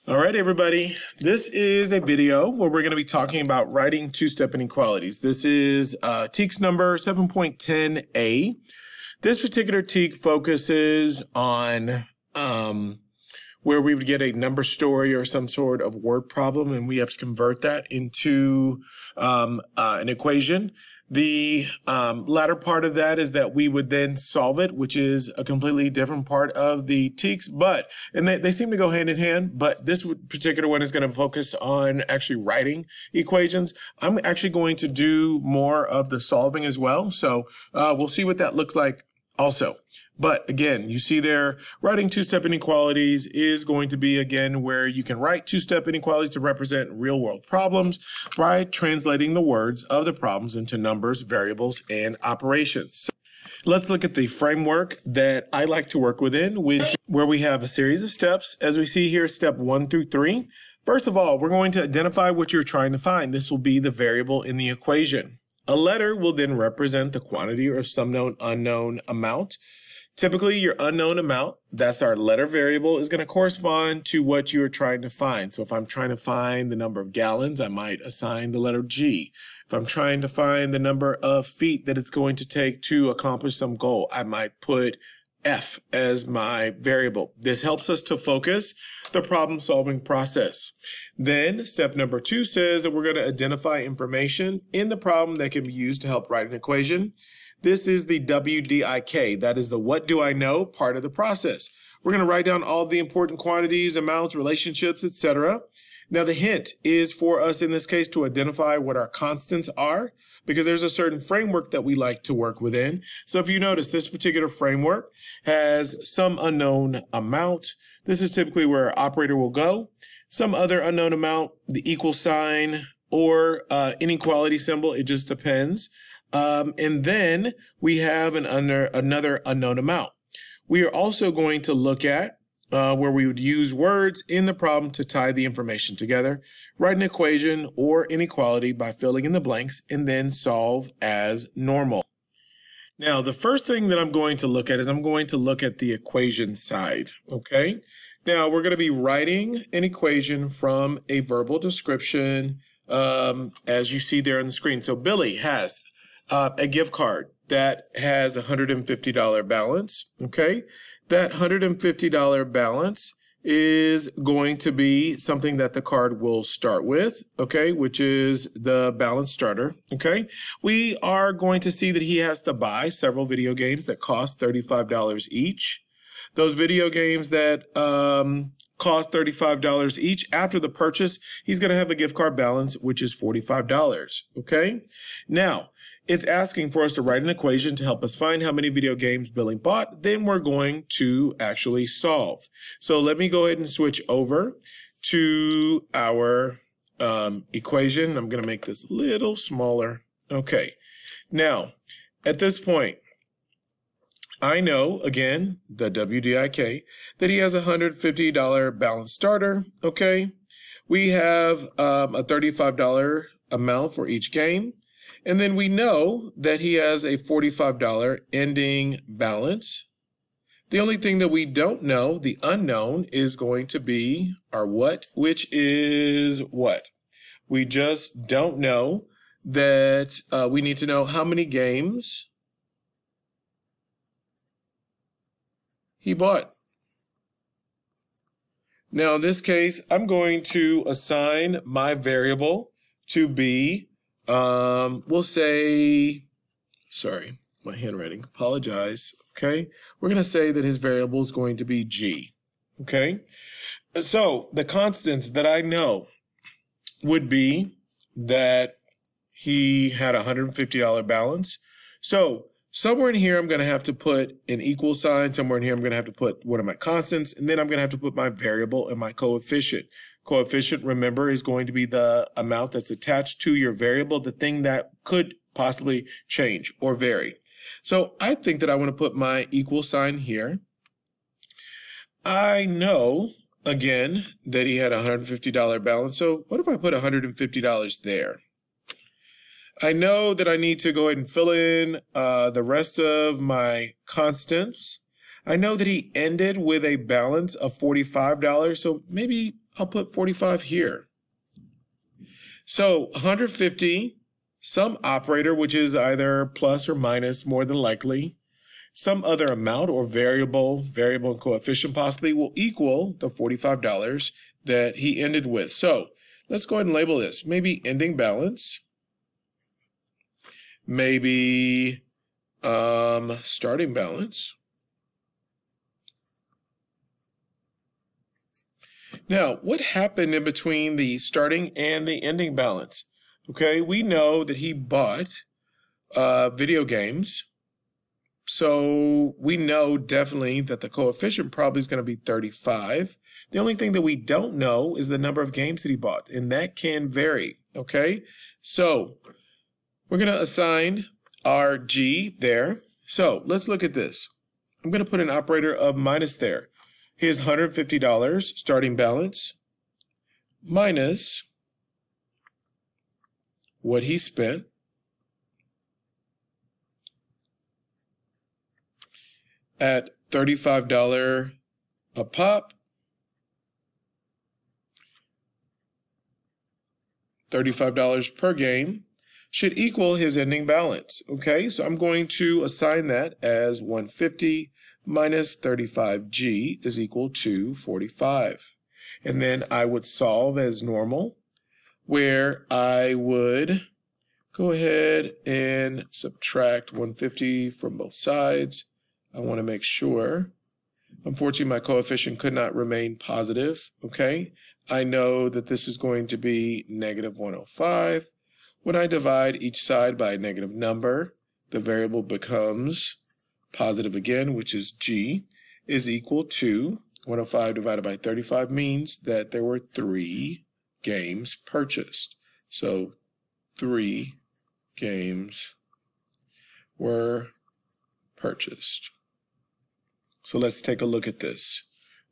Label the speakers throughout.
Speaker 1: All right, everybody. This is a video where we're going to be talking about writing two-step inequalities. This is TEKS number 7.10a. This particular TEK focuses on where we would get a number story or some sort of word problem, and we have to convert that into an equation. The latter part of that is that we would then solve it, which is a completely different part of the TEKS, and they seem to go hand in hand, but this particular one is going to focus on actually writing equations. I'm actually going to do more of the solving as well, so we'll see what that looks like also. But again, you see there, writing two-step inequalities is going to be, again, where you can write two-step inequalities to represent real-world problems by translating the words of the problems into numbers, variables, and operations. So let's look at the framework that I like to work within, where we have a series of steps. As we see here, step 1 through 3. First of all, we're going to identify what you're trying to find. This will be the variable in the equation. A letter will then represent the quantity or some known unknown amount. Typically, your unknown amount, that's our letter variable, is going to correspond to what you are trying to find. So if I'm trying to find the number of gallons, I might assign the letter G. If I'm trying to find the number of feet that it's going to take to accomplish some goal, I might put F as my variable. This helps us to focus the problem-solving process. Then step number 2 says that we're going to identify information in the problem that can be used to help write an equation. This is the WDIK. That is the what do I know part of the process. We're going to write down all the important quantities, amounts, relationships, etc. Now the hint is for us in this case to identify what our constants are, because there's a certain framework that we like to work within. So if you notice, this particular framework has some unknown amount. This is typically where our operator will go. Some other unknown amount, the equal sign, or inequality symbol, it just depends. And then we have another unknown amount. We are also going to look at where we would use words in the problem to tie the information together, write an equation or inequality by filling in the blanks, and then solve as normal. Now, the first thing that I'm going to look at is I'm going to look at the equation side, okay? Now, we're going to be writing an equation from a verbal description, as you see there on the screen. So Billy has a gift card that has a $150 balance, okay? That $150 balance is going to be something that the card will start with, okay, which is the balance starter, okay? We are going to see that he has to buy several video games that cost $35 each. Those video games that cost $35 each, after the purchase, he's going to have a gift card balance, which is $45, okay? Now, it's asking for us to write an equation to help us find how many video games Billy bought. Then we're going to actually solve. So let me go ahead and switch over to our equation. I'm going to make this a little smaller. Okay. Now, at this point, I know, again, the WDIK, that he has a $150 balance starter, okay? We have a $35 amount for each game. And then we know that he has a $45 ending balance. The only thing that we don't know, the unknown, is going to be our what, which is what? We just don't know that we need to know how many games he bought. Now, in this case, I'm going to assign my variable to be, we'll say, sorry, my handwriting, apologize, okay? We're going to say that his variable is going to be G, okay? So the constants that I know would be that he had a $150 balance. So somewhere in here, I'm going to have to put an equal sign. Somewhere in here, I'm going to have to put one of my constants, and then I'm going to have to put my variable and my coefficient. Coefficient, remember, is going to be the amount that's attached to your variable, the thing that could possibly change or vary. So I think that I want to put my equal sign here. I know, again, that he had a $150 balance. So what if I put $150 there? I know that I need to go ahead and fill in the rest of my constants. I know that he ended with a balance of $45, so maybe I'll put 45 here. So 150, some operator, which is either plus or minus more than likely, some other amount or variable and coefficient possibly will equal the $45 that he ended with. So let's go ahead and label this. Maybe ending balance, maybe starting balance. Now, what happened in between the starting and the ending balance? Okay, we know that he bought video games. So we know definitely that the coefficient probably is going to be 35. The only thing that we don't know is the number of games that he bought, and that can vary, okay? So we're going to assign our G there. So let's look at this. I'm going to put an operator of minus there. His $150 starting balance minus what he spent at $35 a pop, $35 per game, should equal his ending balance. Okay, so I'm going to assign that as 150 minus 35G is equal to 45. And then I would solve as normal, where I would go ahead and subtract 150 from both sides. I want to make sure. Unfortunately, my coefficient could not remain positive, okay? I know that this is going to be negative 105. When I divide each side by a negative number, the variable becomes positive again, which is G, is equal to 105 divided by 35 means that there were 3 games purchased. So 3 games were purchased. So let's take a look at this.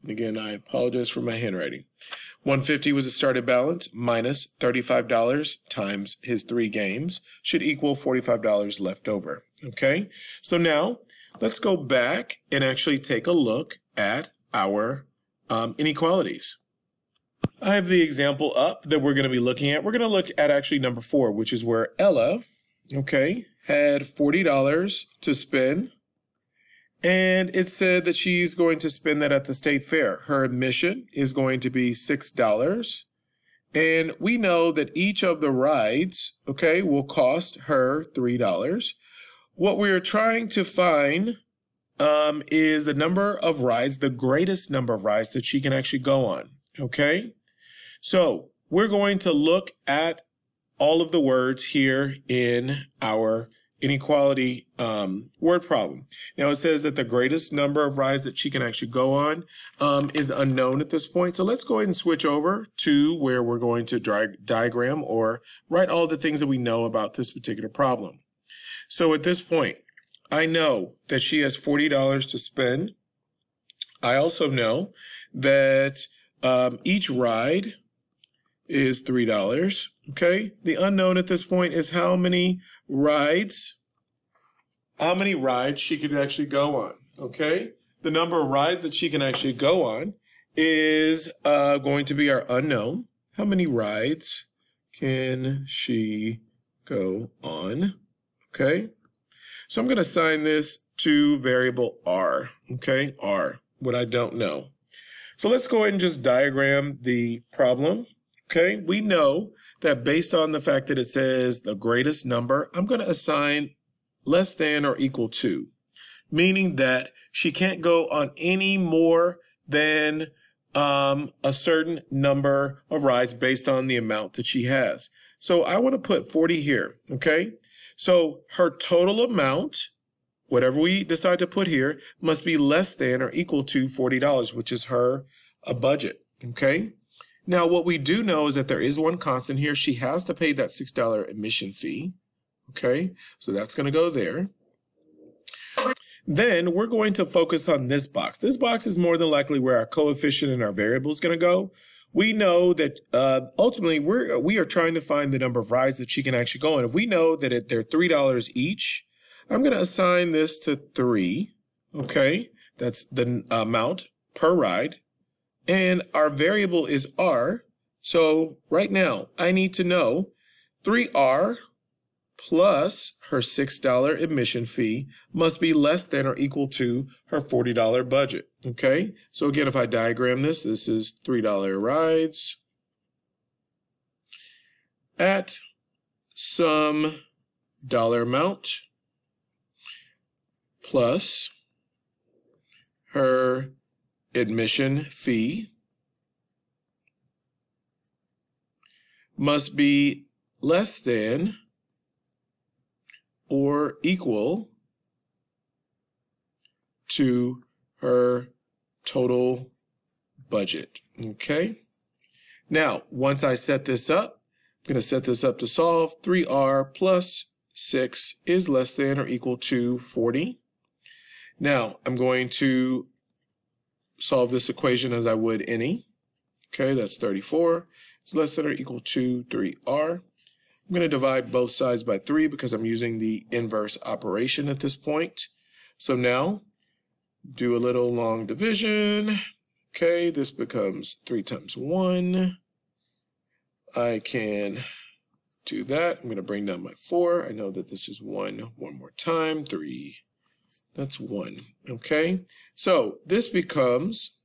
Speaker 1: And again, I apologize for my handwriting. 150 was a starting balance minus $35 times his 3 games should equal $45 left over. Okay, so now let's go back and actually take a look at our inequalities. I have the example up that we're going to be looking at. We're going to look at actually number 4, which is where Ella, okay, had $40 to spend. And it said that she's going to spend that at the state fair. Her admission is going to be $6. And we know that each of the rides, okay, will cost her $3. What we're trying to find is the number of rides, the greatest number of rides that she can actually go on, okay? So we're going to look at all of the words here in our inequality word problem. Now it says that the greatest number of rides that she can actually go on is unknown at this point. So let's go ahead and switch over to where we're going to diagram or write all the things that we know about this particular problem. So at this point, I know that she has $40 to spend. I also know that each ride is $3. Okay, the unknown at this point is how many rides she could actually go on. Okay, the number of rides that she can actually go on is going to be our unknown. How many rides can she go on? Okay, so I'm going to assign this to variable R. Okay, R, what I don't know. So let's go ahead and just diagram the problem. Okay, we know that based on the fact that it says the greatest number, I'm going to assign less than or equal to, meaning that she can't go on any more than a certain number of rides based on the amount that she has. So I want to put 40 here, okay? So her total amount, whatever we decide to put here, must be less than or equal to $40, which is her budget, okay? Now, what we do know is that there is one constant here. She has to pay that $6 admission fee. Okay, so that's going to go there. Then we're going to focus on this box. This box is more than likely where our coefficient and our variable is going to go. We know that ultimately we are trying to find the number of rides that she can actually go on. If we know that they're $3 each, I'm going to assign this to 3. Okay, That's the amount per ride. And our variable is R. So right now, I need to know 3R plus her $6 admission fee must be less than or equal to her $40 budget. Okay, so again, if I diagram this, this is $3 rides at some dollar amount plus her admission fee must be less than or equal to her total budget. Okay. Now, once I set this up, I'm going to set this up to solve. 3R plus 6 is less than or equal to 40. Now, I'm going to solve this equation as I would any. Okay, that's 34. It's less than or equal to 3R. I'm going to divide both sides by 3 because I'm using the inverse operation at this point. So now, do a little long division. Okay, this becomes 3 times 1. I can do that. I'm going to bring down my 4. I know that this is 1 more time. 3, that's 1. Okay, so this becomes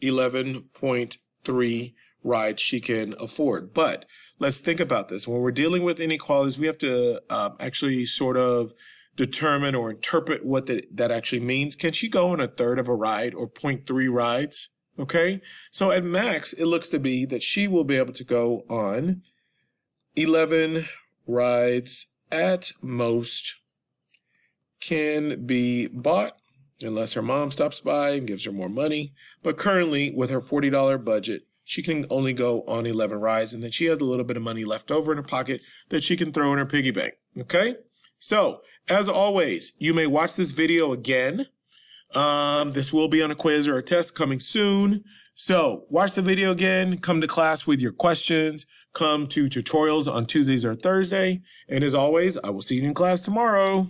Speaker 1: 11.3 rides she can afford. But let's think about this. When we're dealing with inequalities, we have to actually sort of determine or interpret what that actually means. Can she go on a third of a ride or 0.3 rides? Okay, so at max, it looks to be that she will be able to go on 11 rides at most can be bought unless her mom stops by and gives her more money. But currently, with her $40 budget, she can only go on 11 rides, and then she has a little bit of money left over in her pocket that she can throw in her piggy bank. Okay, so as always, you may watch this video again. This will be on a quiz or a test coming soon. So watch the video again, come to class with your questions, come to tutorials on Tuesdays or Thursday. And as always, I will see you in class tomorrow.